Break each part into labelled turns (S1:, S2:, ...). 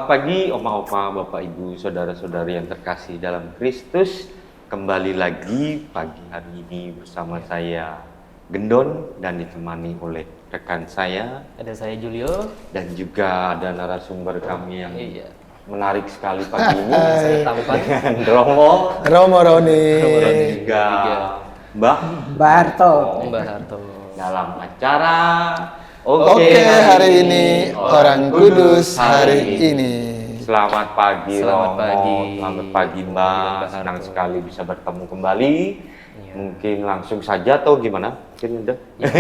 S1: Selamat pagi oma-oma, bapak ibu, saudara-saudari yang terkasih dalam Kristus. Kembali lagi pagi hari ini bersama saya Gendon dan ditemani oleh rekan saya.
S2: Ada saya Julio.
S1: Dan juga ada narasumber kami yang menarik sekali pagi ini.
S2: Saya tampan
S1: dengan Romo
S3: Roni
S1: dan juga Mbah
S3: Harto.
S2: Mbak Harto.
S1: dalam acara
S3: Oke, hari ini orang Kudus hari ini.
S1: Selamat pagi
S2: Selamat
S1: Romo,
S2: pagi.
S1: selamat pagi Mbak.
S2: Mbak
S1: Senang
S2: Harto.
S1: sekali bisa bertemu kembali.
S2: Iya.
S1: Mungkin langsung saja atau gimana? Mungkin udah.
S2: Ya,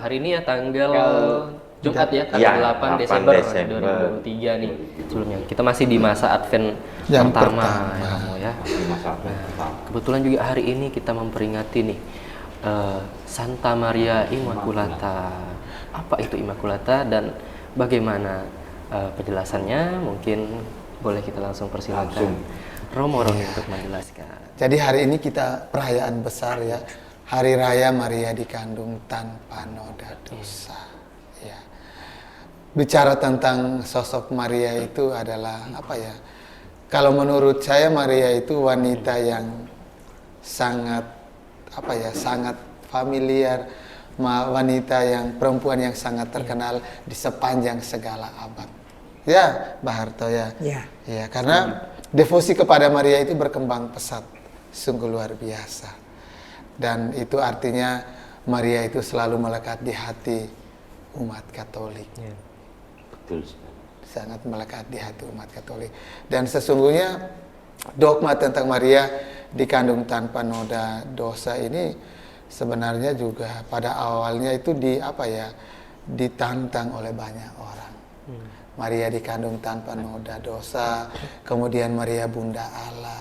S2: hari ini ya tanggal Jumat ya, tanggal
S1: Ya,
S2: 8
S1: 8
S2: Desember
S1: Desember
S2: 2023 nih. Sebelumnya kita masih di masa Advent
S3: Yang
S2: pertama,
S3: pertama.
S2: ya Romo ya.
S1: Di masa
S2: Kebetulan juga hari ini kita memperingati nih Santa Maria Immaculata. Apa itu Immaculata dan bagaimana penjelasannya? Mungkin boleh kita langsung persilakan Romo untuk menjelaskan.
S3: Jadi hari ini kita perayaan besar ya, Hari Raya Maria dikandung tanpa noda dosa. Ya. Bicara tentang sosok Maria itu adalah apa ya? Kalau menurut saya Maria itu wanita yang sangat apa ya? Sangat familiar, wanita yang perempuan yang sangat terkenal di sepanjang segala abad. Ya, Mbak Harto ya. Ya, karena devosi kepada Maria itu berkembang pesat, sungguh luar biasa. Dan itu artinya Maria itu selalu melekat di hati umat Katolik.
S1: betul sekali.
S3: Sangat melekat di hati umat Katolik. Dan sesungguhnya dogma tentang Maria dikandung tanpa noda dosa ini sebenarnya juga pada awalnya itu ditantang oleh banyak orang. Maria dikandung tanpa noda dosa, kemudian Maria Bunda Allah.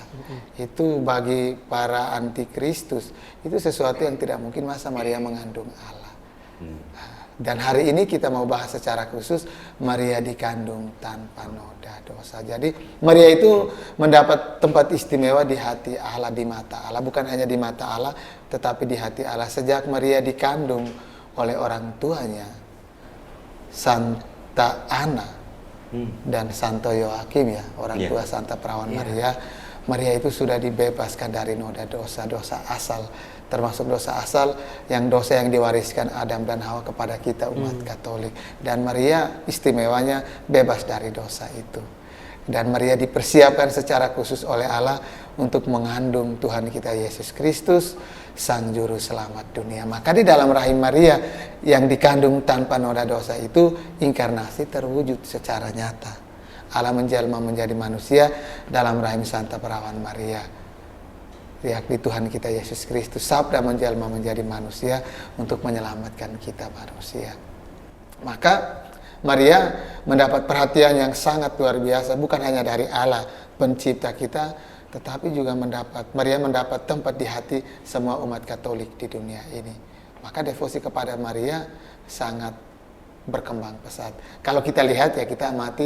S3: Itu bagi para antikristus itu sesuatu yang tidak mungkin, masa Maria mengandung Allah. Dan hari ini kita mau bahas secara khusus Maria dikandung tanpa noda dosa. Jadi Maria itu mendapat tempat istimewa di hati Allah, di mata Allah. Bukan hanya di mata Allah, tetapi di hati Allah. Sejak Maria dikandung oleh orang tuanya, Santa Ana dan Santo Yoakim ya, orang tua Santa Perawan Maria. Maria itu sudah dibebaskan dari noda dosa, dosa asal, termasuk dosa asal yang diwariskan Adam dan Hawa kepada kita umat Katolik. Dan Maria istimewanya bebas dari dosa itu. Dan Maria dipersiapkan secara khusus oleh Allah untuk mengandung Tuhan kita Yesus Kristus, Sang Juru Selamat dunia. Maka di dalam rahim Maria yang dikandung tanpa noda dosa itu inkarnasi terwujud secara nyata. Allah menjelma menjadi manusia dalam rahim Santa Perawan Maria. Yakni Tuhan kita Yesus Kristus, sabda menjelma menjadi manusia untuk menyelamatkan kita manusia. Maka Maria mendapat perhatian yang sangat luar biasa, bukan hanya dari Allah pencipta kita, tetapi juga Maria mendapat tempat di hati semua umat Katolik di dunia ini. Maka devosi kepada Maria sangat berkembang pesat. Kalau kita lihat ya, kita amati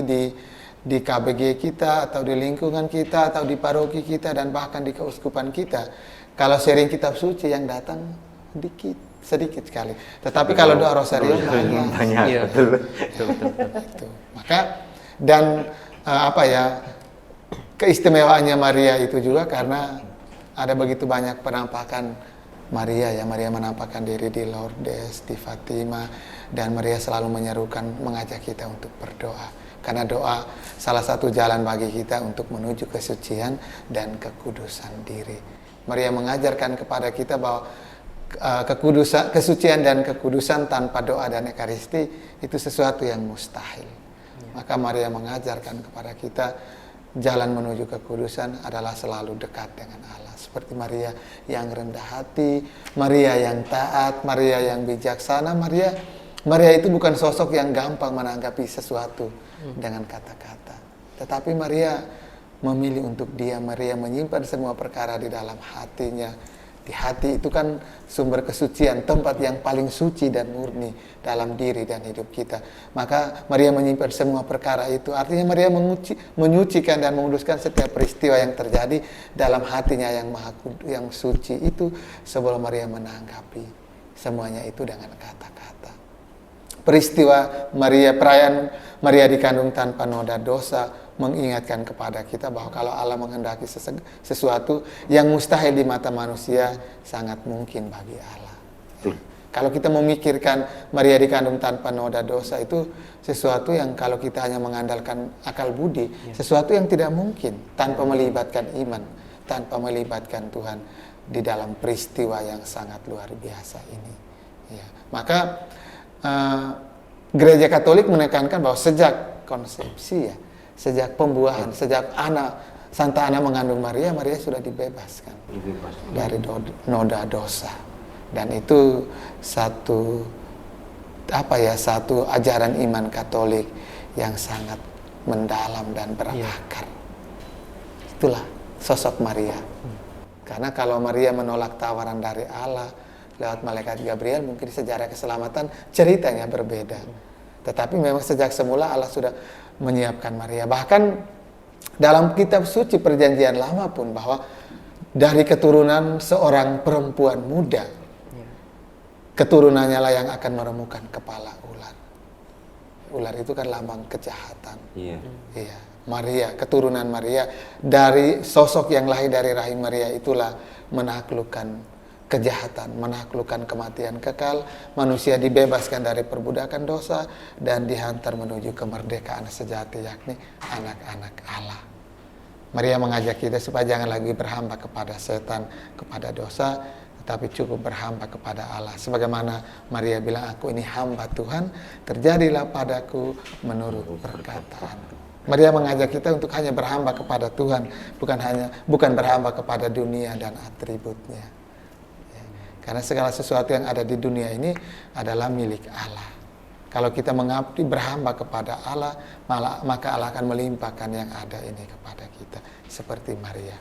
S3: di KBG kita, atau di lingkungan kita, atau di paroki kita, dan bahkan di keuskupan kita, kalau sharing kitab suci yang datang sedikit sekali. Tetapi kalau doa rosario banyak.
S2: Iya.
S1: Betul.
S3: Itu. Maka dan keistimewaannya Maria itu juga karena ada begitu banyak penampakan Maria ya. Maria menampakkan diri di Lourdes, di Fatima, dan Maria selalu mengajak kita untuk berdoa. Karena doa salah satu jalan bagi kita untuk menuju kesucian dan kekudusan diri. Maria mengajarkan kepada kita bahwa kesucian dan kekudusan tanpa doa dan ekaristi itu sesuatu yang mustahil. Maka Maria mengajarkan kepada kita jalan menuju kekudusan adalah selalu dekat dengan Allah. Seperti Maria yang rendah hati, Maria yang taat, Maria yang bijaksana. Maria itu bukan sosok yang gampang menanggapi sesuatu dengan kata-kata. Tetapi Maria memilih untuk diam. Maria menyimpan semua perkara di dalam hatinya. Di hati itu kan sumber kesucian, tempat yang paling suci dan murni dalam diri dan hidup kita. Maka Maria menyimpan semua perkara itu. Artinya Maria menyucikan dan menguduskan setiap peristiwa yang terjadi dalam hatinya yang suci itu sebelum Maria menanggapi semuanya itu dengan kata-kata. peristiwa perayaan Maria dikandung tanpa noda dosa mengingatkan kepada kita bahwa kalau Allah menghendaki sesuatu yang mustahil di mata manusia sangat mungkin bagi Allah. Kalau kita memikirkan Maria dikandung tanpa noda dosa itu sesuatu yang kalau kita hanya mengandalkan akal budi, sesuatu yang tidak mungkin tanpa melibatkan iman, tanpa melibatkan Tuhan di dalam peristiwa yang sangat luar biasa ini. Ya. Maka Gereja Katolik menekankan bahwa sejak konsepsi, sejak pembuahan, sejak Santa Ana mengandung Maria, Maria sudah dibebaskan dari noda dosa. Dan itu satu ajaran iman Katolik yang sangat mendalam dan berakar. Itulah sosok Maria. Karena kalau Maria menolak tawaran dari Allah lewat malaikat Gabriel, mungkin sejarah keselamatan ceritanya berbeda. Tetapi memang sejak semula Allah sudah menyiapkan Maria. Bahkan dalam kitab suci Perjanjian Lama pun bahwa dari keturunan seorang perempuan muda, keturunannya lah yang akan meremukan kepala ular. Ular itu kan lambang kejahatan. Iya. Maria, keturunan Maria dari sosok yang lahir dari rahim Maria itulah menaklukkan kejahatan, menaklukkan kematian kekal, manusia dibebaskan dari perbudakan dosa dan dihantar menuju kemerdekaan sejati, yakni anak-anak Allah. Maria mengajak kita supaya jangan lagi berhamba kepada setan, kepada dosa, tapi cukup berhamba kepada Allah. Sebagaimana Maria bilang, aku ini hamba Tuhan, terjadilah padaku menurut perkataan. Maria mengajak kita untuk hanya berhamba kepada Tuhan, bukan berhamba kepada dunia dan atributnya. Ya. Karena segala sesuatu yang ada di dunia ini adalah milik Allah. Kalau kita mengabdi berhamba kepada Allah, maka Allah akan melimpahkan yang ada ini kepada kita, seperti Maria.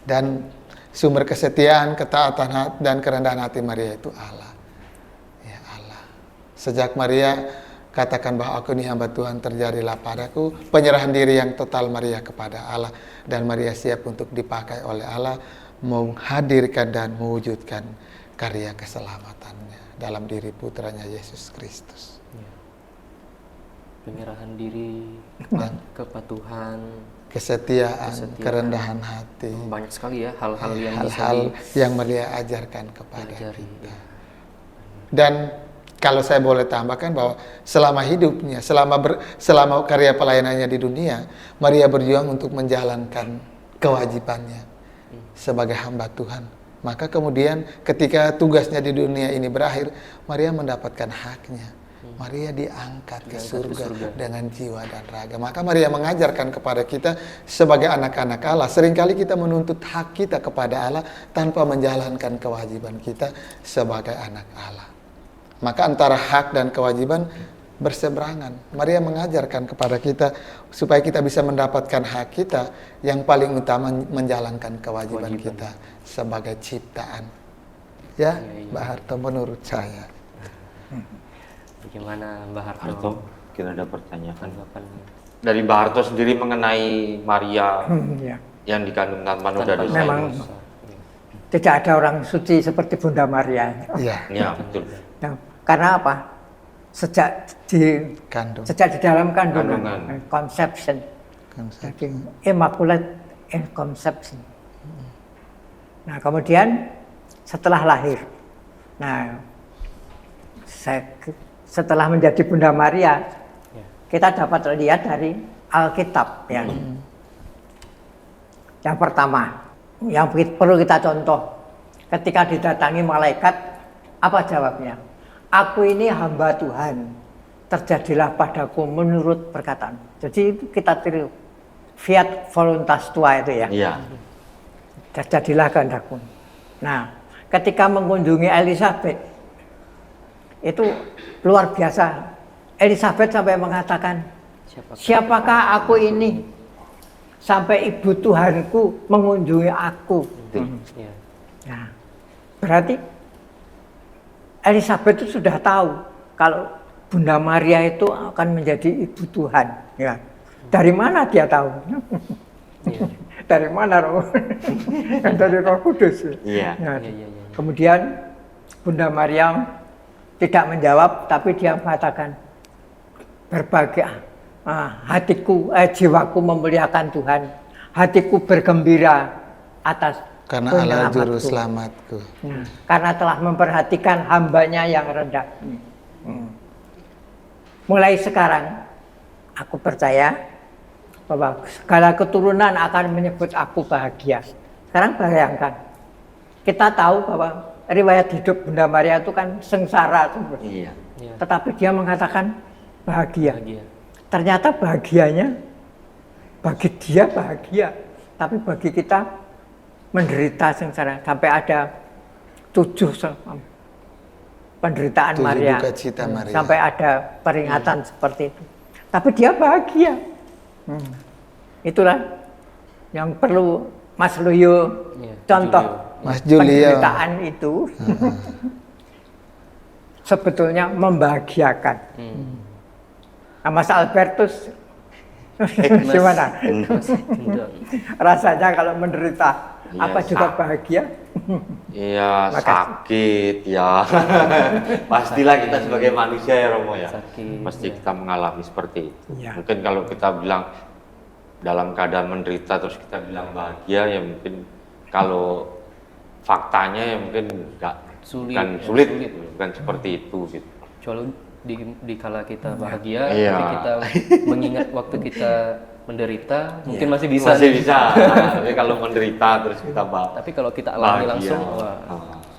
S3: Dan sumber kesetiaan, ketaatan dan kerendahan hati Maria itu Allah. Ya Allah. Sejak Maria katakan bahwa aku ini hamba Tuhan, terjadilah padaku penyerahan diri yang total Maria kepada Allah. Dan Maria siap untuk dipakai oleh Allah menghadirkan dan mewujudkan karya keselamatannya dalam diri putranya Yesus Kristus.
S2: Ya. Penyerahan diri, kepatuhan, kesetiaan,
S3: kerendahan hati.
S2: Banyak sekali ya hal-hal
S3: yang Maria ajarkan kepada kita. Dan kalau saya boleh tambahkan bahwa selama hidupnya, selama karya pelayanannya di dunia, Maria berjuang untuk menjalankan kewajibannya sebagai hamba Tuhan. Maka kemudian ketika tugasnya di dunia ini berakhir, Maria mendapatkan haknya. Maria diangkat ke surga dengan jiwa dan raga. Maka Maria mengajarkan kepada kita sebagai anak-anak Allah. Seringkali kita menuntut hak kita kepada Allah tanpa menjalankan kewajiban kita sebagai anak Allah. Maka antara hak dan kewajiban berseberangan. Maria mengajarkan kepada kita supaya kita bisa mendapatkan hak kita, yang paling utama menjalankan kewajiban kita sebagai ciptaan. Ya, Mbak Harto, menurut saya.
S2: Bagaimana Mbak
S1: Harto? Kira ada pertanyaan dari Mbak Harto sendiri mengenai Maria yang dikandung tanpa noda dosa.
S4: Memang tidak ada orang suci seperti Bunda Maria.
S1: Ya, betul.
S4: Nah, karena apa? Sejak di dalam kandungan, conception. Jadi immaculate in conception. Nah, kemudian setelah lahir, setelah menjadi Bunda Maria, kita dapat lihat dari Alkitab yang pertama, yang perlu kita contoh, ketika didatangi malaikat, apa jawabnya? Aku ini hamba Tuhan, terjadilah padaku menurut perkataan. Jadi itu kita tiru fiat voluntas tua itu ya.
S1: Iya.
S4: Terjadilah kehendakmu. Nah, ketika mengunjungi Elizabeth, itu luar biasa. Elizabeth sampai mengatakan, siapakah aku ini sampai ibu Tuhanku mengunjungi aku. Nah, berarti Elizabeth itu sudah tahu kalau Bunda Maria itu akan menjadi ibu Tuhan. Ya. Dari mana dia tahu? Dari mana Roh? Dari Roh Kudus.
S1: Iya.
S4: Nah, kemudian Bunda Maria tidak menjawab, tapi dia mengatakan berbahagia. Hatiku, jiwaku memuliakan Tuhan. Hatiku bergembira atas
S3: Karena Allah
S4: penyelamatku.
S3: juru selamatku.
S4: Karena telah memperhatikan hambanya yang rendah. Mulai sekarang, aku percaya bahwa segala keturunan akan menyebut aku bahagia. Sekarang bayangkan, kita tahu bahwa riwayat hidup Bunda Maria itu kan sengsara.
S1: Iya.
S4: Tetapi dia mengatakan bahagia.
S2: Bahagia.
S4: Ternyata bahagianya, bagi dia bahagia. Tapi bagi kita menderita sengsara. Sampai ada 7 penderitaan
S3: 7
S4: Maria.
S3: duka cita Maria.
S4: Sampai ada peringatan seperti itu. Tapi dia bahagia. Itulah yang perlu Mas Luyo contoh.
S3: Mas Julio.
S4: Penderitaan itu sebetulnya membahagiakan. Nah, Mas Albertus gimana? Rasanya kalau menderita,
S1: Iya,
S4: apa juga bahagia?
S1: Iya,
S4: Makasih.
S1: sakit ya. Pastilah kita sebagai manusia ya Romo ya.
S2: Sakit,
S1: Pasti kita mengalami seperti itu.
S4: Iya.
S1: Mungkin kalau kita bilang dalam keadaan menderita terus kita bilang bahagia ya mungkin kalau faktanya ya mungkin sulit, bukan seperti itu gitu.
S2: Kecuali di kala kita bahagia,
S1: Iya.
S2: tapi kita mengingat waktu kita menderita, mungkin masih bisa.
S1: Masih bisa. Tapi kalau menderita terus kita
S2: Tapi kalau kita alami
S1: bahagia.
S2: langsung, wah,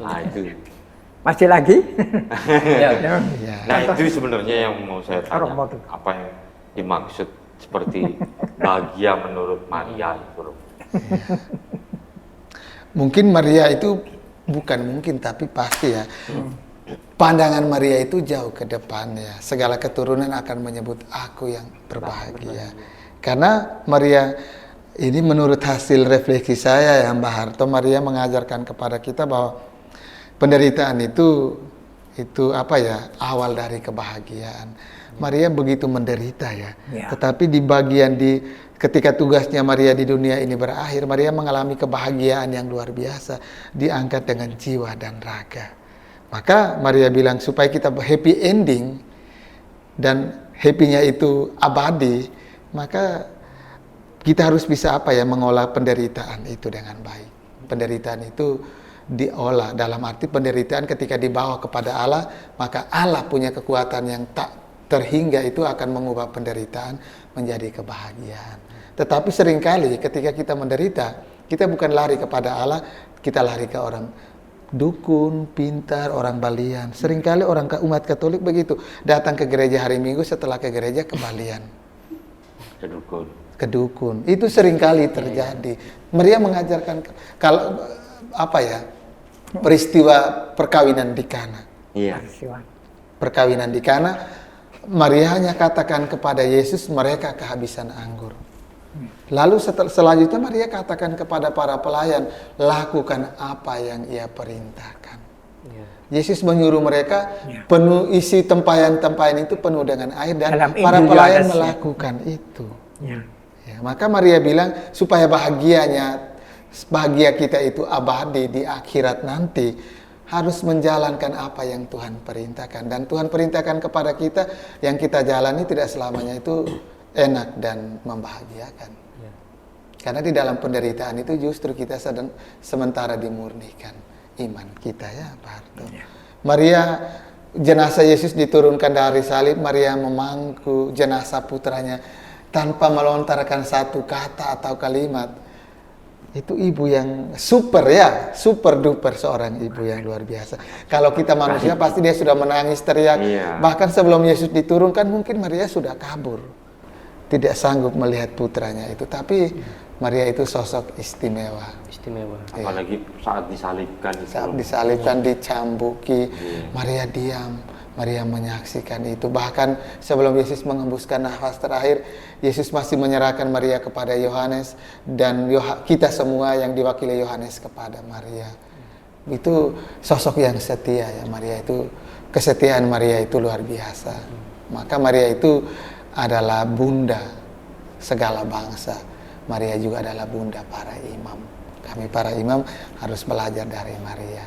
S1: Nah, itu.
S4: Masih lagi?
S2: ya.
S3: Ya.
S1: Nah, itu sebenarnya yang mau saya tanya.
S4: Romo tuh.
S1: Apa yang dimaksud seperti bahagia menurut Maria itu, Romo?
S3: Mungkin Maria itu bukan mungkin tapi pasti ya. Pandangan Maria itu jauh ke depan ya. Segala keturunan akan menyebut aku yang berbahagia. Karena Maria ini menurut hasil refleksi saya ya Mbah Harto, Maria mengajarkan kepada kita bahwa penderitaan itu apa ya, awal dari kebahagiaan. Maria begitu menderita ya.
S4: Ya.
S3: Tetapi di bagian ketika tugasnya Maria di dunia ini berakhir, Maria mengalami kebahagiaan yang luar biasa, diangkat dengan jiwa dan raga. Maka Maria bilang supaya kita happy ending dan happy-nya itu abadi, maka kita harus bisa apa ya, mengolah penderitaan itu dengan baik. Penderitaan itu diolah dalam arti penderitaan ketika dibawa kepada Allah, maka Allah punya kekuatan yang tak terhingga itu akan mengubah penderitaan menjadi kebahagiaan. Tetapi seringkali ketika kita menderita, kita bukan lari kepada Allah, kita lari ke orang dukun, pintar, orang balian. Seringkali umat Katolik begitu, datang ke gereja hari Minggu, setelah ke gereja ke balian, ke dukun. Itu seringkali terjadi. Maria mengajarkan kalau apa ya, peristiwa perkawinan di Kana.
S1: Iya.
S3: Perkawinan di Kana, Maria hanya katakan kepada Yesus, mereka kehabisan anggur. Lalu selanjutnya Maria katakan kepada para pelayan, lakukan apa yang ia perintahkan. Yesus menyuruh mereka penuh, isi tempayan-tempayan itu penuh dengan air, dan
S4: Dalam
S3: para
S4: Injil
S3: pelayan
S4: Yohanes,
S3: melakukan itu. Ya, maka Maria bilang supaya bahagia kita itu abadi di akhirat nanti, harus menjalankan apa yang Tuhan perintahkan. Dan Tuhan perintahkan kepada kita, yang kita jalani tidak selamanya itu enak dan membahagiakan. Karena di dalam penderitaan itu justru kita sedang sementara dimurnikan iman kita ya Pak Harto. Maria, jenazah Yesus diturunkan dari salib, Maria memangku jenazah putranya tanpa melontarkan satu kata atau kalimat. Itu ibu yang super ya, super duper, seorang ibu yang luar biasa. Kalau kita manusia pasti dia sudah menangis teriak. Bahkan sebelum Yesus diturunkan mungkin Maria sudah kabur, tidak sanggup melihat putranya itu. Tapi Maria itu sosok istimewa.
S1: Apalagi saat disalibkan.
S3: Saat disalibkan, dicambuki, Maria diam. Maria menyaksikan itu. Bahkan sebelum Yesus mengembuskan nafas terakhir, Yesus masih menyerahkan Maria kepada Yohanes, dan kita semua yang diwakili Yohanes kepada Maria. Itu sosok yang setia ya Maria itu. Kesetiaan Maria itu luar biasa. Maka Maria itu adalah bunda segala bangsa. Maria juga adalah bunda para imam. Kami para imam harus belajar dari Maria.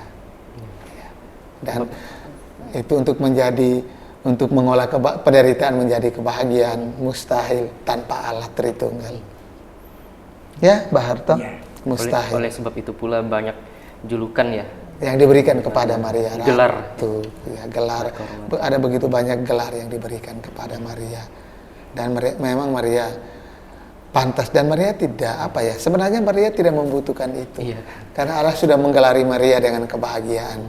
S3: Dan itu untuk mengolah penderitaan menjadi kebahagiaan mustahil tanpa Allah Tritunggal. Ya, Mbak Harto, mustahil.
S2: Oleh sebab itu pula banyak julukan ya
S3: yang diberikan kepada Maria.
S2: Gelar.
S3: Ratu, ya, gelar. Ada begitu banyak gelar yang diberikan kepada Maria. Dan memang Maria pantas, dan Maria tidak sebenarnya Maria tidak membutuhkan itu.
S2: Iya.
S3: Karena Allah sudah menggelari Maria dengan kebahagiaan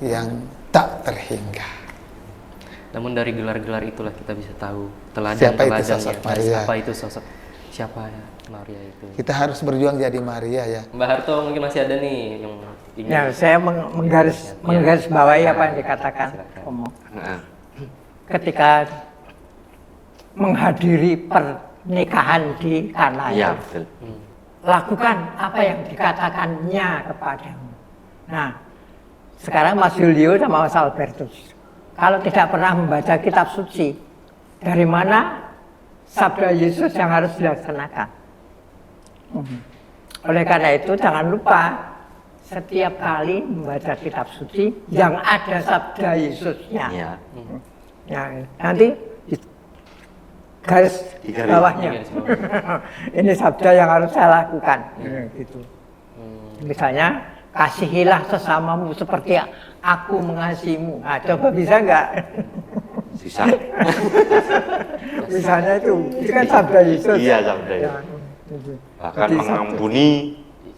S3: yang tak terhingga.
S2: Namun dari gelar-gelar itulah kita bisa tahu
S3: Siapa itu sosok Maria.
S2: Siapa Maria itu.
S3: Kita harus berjuang jadi Maria ya.
S2: Mbak Harto mungkin masih ada nih yang ingin.
S4: Ya, saya menggaris bawahi apa yang dikatakan Romo. Ketika menghadiri pernikahan di Kana,
S1: Iya, betul.
S4: lakukan apa yang dikatakannya kepadamu. Nah, sekarang Mas Julio sama Mas Albertus, kalau tidak pernah membaca kitab suci, dari mana sabda Yesus yang harus dilaksanakan? Oleh karena itu jangan lupa setiap kali membaca kitab suci yang ada sabda Yesusnya.
S1: Iya.
S4: Ya, nanti garis bawahnya. Ini sabda yang harus saya lakukan. Gitu. Misalnya, kasihilah sesamamu seperti aku mengasihimu. Nah, coba bisa nggak?
S1: Susah.
S4: Misalnya itu kan sabda Yesus.
S1: Iya, sabda Yesus.
S4: Ya, gitu.
S1: Bahkan
S4: Jadi
S1: mengampuni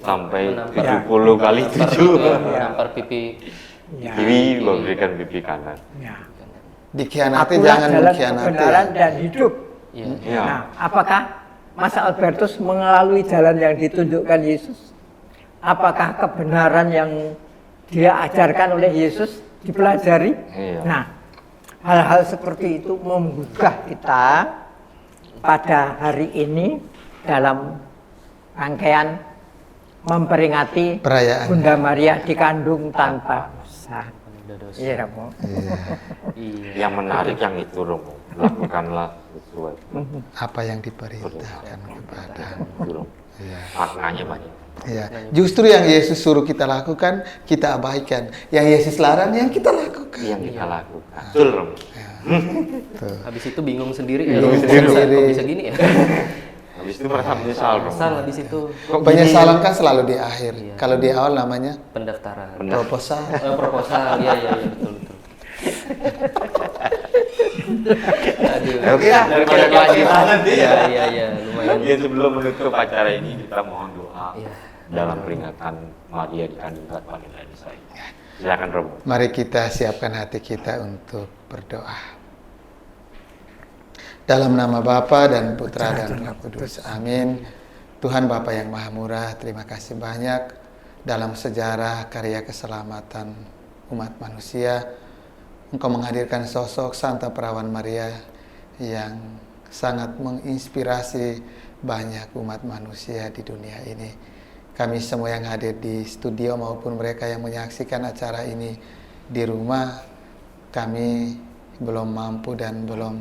S1: sampai
S2: Menampar.
S1: 70 kali 7.
S2: Menampar pipi.
S4: Ya.
S1: Kiri memberikan pipi kanan.
S4: Ya.
S3: Dikhianati
S4: Akulah
S3: jangan
S4: jalan
S3: mengkhianati.
S4: kebenaran dan hidup.
S2: Iya.
S1: Iya.
S4: Nah, apakah Mas Albertus melalui jalan yang ditunjukkan Yesus? Apakah kebenaran yang dia ajarkan oleh Yesus dipelajari?
S1: Iya.
S4: Nah, hal-hal seperti itu menggugah kita pada hari ini dalam rangkaian memperingati
S3: Perayaan.
S4: Bunda Maria dikandung tanpa dosa. Iya, Romo.
S2: Iya.
S1: Yang menarik yang itu, Romo. Lakukanlah sesuai
S3: Apa yang diperintahkan kepada.
S1: Romo.
S3: Iya.
S1: Maknanya banyak.
S3: Iya. Justru yang Yesus suruh kita lakukan, kita abaikan. Yang Yesus larang, yang kita lakukan.
S1: Yang kita lakukan. Betul, Romo.
S3: Tuh.
S2: Habis itu bingung sendiri
S3: Bingung
S2: Kok
S3: sendiri.
S2: bisa gini ya?
S1: Habis itu merasa menyesal, Romo.
S2: Asal habis itu
S3: Penyesalan kan selalu di akhir.
S2: Iya.
S3: Kalau di awal namanya
S2: pendaftaran.
S3: proposal.
S2: Proposal, iya betul. Aduh.
S1: Oke, daripada kelanjutan.
S2: Iya, lumayan.
S1: Ya, sebelum menutup acara ini kita mohon doa
S2: Iya.
S1: dalam peringatan Maria dikandung tanpa dosa. Silakan, Romo.
S3: Mari kita siapkan hati kita untuk berdoa. Dalam nama Bapa dan Putra dan Roh Kudus. Amin. Tuhan Bapa yang Maha Murah, terima kasih banyak dalam sejarah karya keselamatan umat manusia. Engkau menghadirkan sosok Santa Perawan Maria yang sangat menginspirasi banyak umat manusia di dunia ini. Kami semua yang hadir di studio maupun mereka yang menyaksikan acara ini di rumah, kami belum mampu dan belum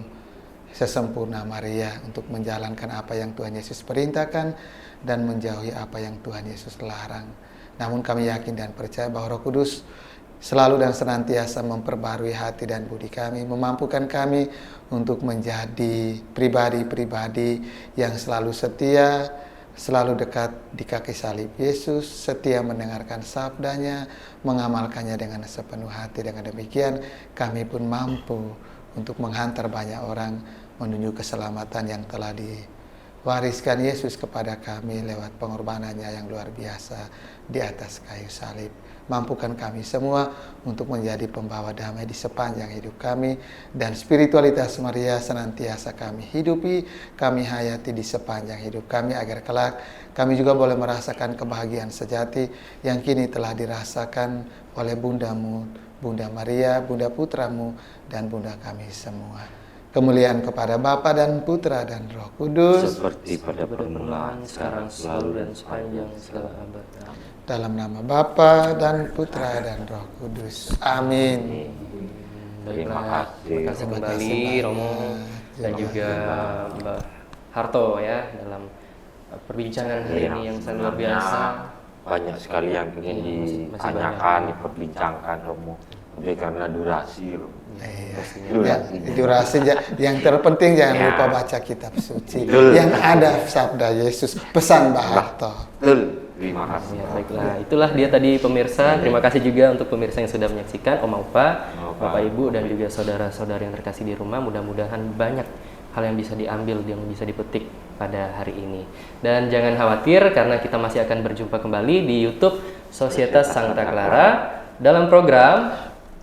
S3: sesempurna Maria untuk menjalankan apa yang Tuhan Yesus perintahkan dan menjauhi apa yang Tuhan Yesus larang. Namun kami yakin dan percaya bahwa Roh Kudus selalu dan senantiasa memperbarui hati dan budi kami, memampukan kami untuk menjadi pribadi-pribadi yang selalu setia, selalu dekat di kaki salib Yesus, setia mendengarkan sabdanya, mengamalkannya dengan sepenuh hati. Dengan demikian kami pun mampu untuk menghantar banyak orang menuju keselamatan yang telah diwariskan Yesus kepada kami lewat pengorbanannya yang luar biasa di atas kayu salib. Mampukan kami semua untuk menjadi pembawa damai di sepanjang hidup kami, dan spiritualitas Maria senantiasa kami hidupi, kami hayati di sepanjang hidup kami, agar kelak kami juga boleh merasakan kebahagiaan sejati yang kini telah dirasakan oleh Bundamu, Bunda Maria, Bunda Putramu, dan Bunda kami semua. Kemuliaan kepada Bapa dan Putra dan Roh Kudus,
S1: Seperti pada permulaan,
S2: sekarang, selalu, dan sepanjang segala abad. Amin.
S3: dalam nama Bapa dan Putra dan Roh Kudus. Amin.
S1: Terima
S2: Baiklah,
S1: kasih.
S2: terima kasih
S3: Terima
S2: kembali
S3: kasih
S2: Romo
S3: banyak.
S2: dan juga Mbak Harto ya dalam perbincangan hari ini yang sangat luar biasa.
S1: Banyak sekali yang ingin
S2: Masih
S1: ditanyakan, diperbincangkan, Romo. Tapi karena durasi loh.
S3: Iya. Durasi yang terpenting jangan lupa baca kitab suci
S1: Betul.
S3: yang ada sabda Yesus, pesan Mbah Harto.
S1: Betul. Terima kasih.
S2: Ya, baiklah, itulah dia tadi pemirsa. Terima kasih juga untuk pemirsa yang sudah menyaksikan, Om Opa, Bapak Ibu dan juga saudara-saudara yang terkasih di rumah. Mudah-mudahan banyak hal yang bisa diambil, yang bisa dipetik pada hari ini. Dan jangan khawatir karena kita masih akan berjumpa kembali di YouTube Sosietas Sancta Clara dalam program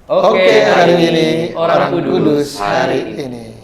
S3: Oke, hari ini orang kudus hari ini.